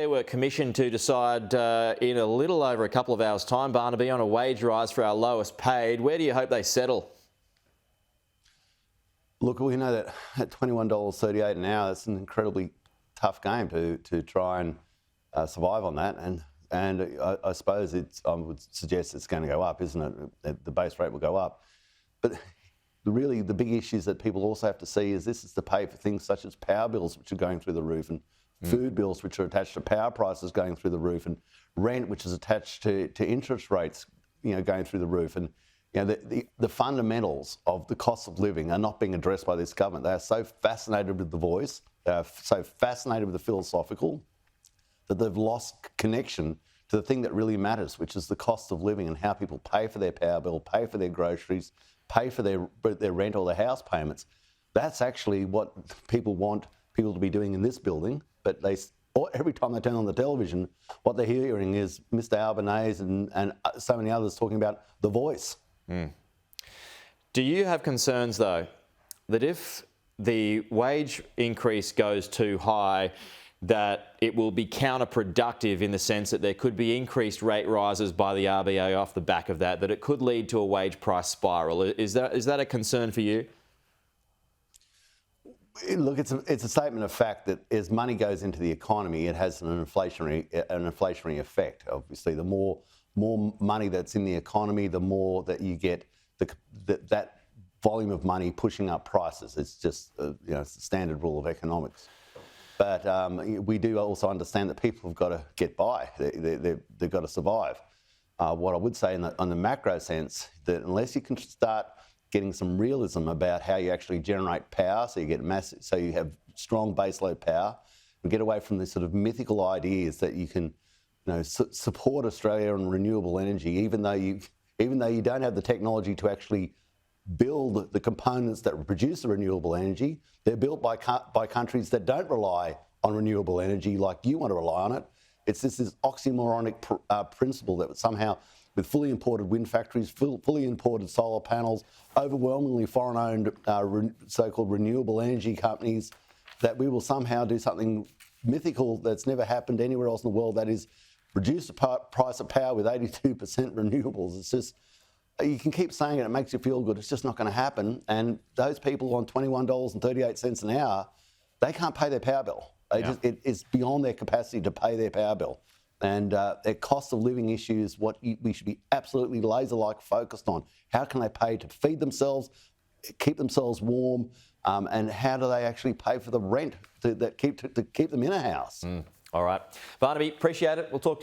They were commissioned to decide in a little over a couple of hours' time, Barnaby, on a wage rise for our lowest paid. Where do you hope they settle? Look, we know that at $21.38 an hour, it's an incredibly tough game to try and survive on that. And I suppose I would suggest it's going to go up, isn't it? The base rate will go up. But really, the big issues that people also have to see is this is to pay for things such as power bills, which are going through the roof, and food bills, which are attached to power prices going through the roof, and rent, which is attached to interest rates, going through the roof. And the fundamentals of the cost of living are not being addressed by this government. They are so fascinated with the voice, they are so fascinated with the philosophical, that they've lost connection to the thing that really matters, which is the cost of living and how people pay for their power bill, pay for their groceries, pay for their rent or their house payments. That's actually what people want people to be doing in this building. But every time they turn on the television, what they're hearing is Mr. Albanese and so many others talking about the voice. Do you have concerns, though, that if the wage increase goes too high, that it will be counterproductive in the sense that there could be increased rate rises by the RBA off the back of that it could lead to a wage price spiral? Is that a concern for you? Look, it's a statement of fact that as money goes into the economy, it has an inflationary effect. Obviously, the more money that's in the economy, the more that you get that volume of money pushing up prices. It's just it's the standard rule of economics. But we do also understand that people have got to get by. They've got to survive. What I would say on the macro sense, that unless you can start getting some realism about how you actually generate power, so you have strong baseload power, and get away from these sort of mythical ideas that you can, support Australia on renewable energy, even though you don't have the technology to actually build the components that produce the renewable energy. They're built by countries that don't rely on renewable energy like you want to rely on it. It's this oxymoronic principle that somehow, with fully imported wind factories, fully imported solar panels, overwhelmingly foreign-owned so-called renewable energy companies, that we will somehow do something mythical that's never happened anywhere else in the world, that is reduce the price of power with 82% renewables. It's just, you can keep saying it makes you feel good. It's just not going to happen. And those people on $21.38 an hour, they can't pay their power bill. It's beyond their capacity to pay their power bill. And their cost of living issue is what we should be absolutely laser-like focused on. How can they pay to feed themselves, keep themselves warm, and how do they actually pay for the rent to keep them in a house? All right. Barnaby, appreciate it. We'll talk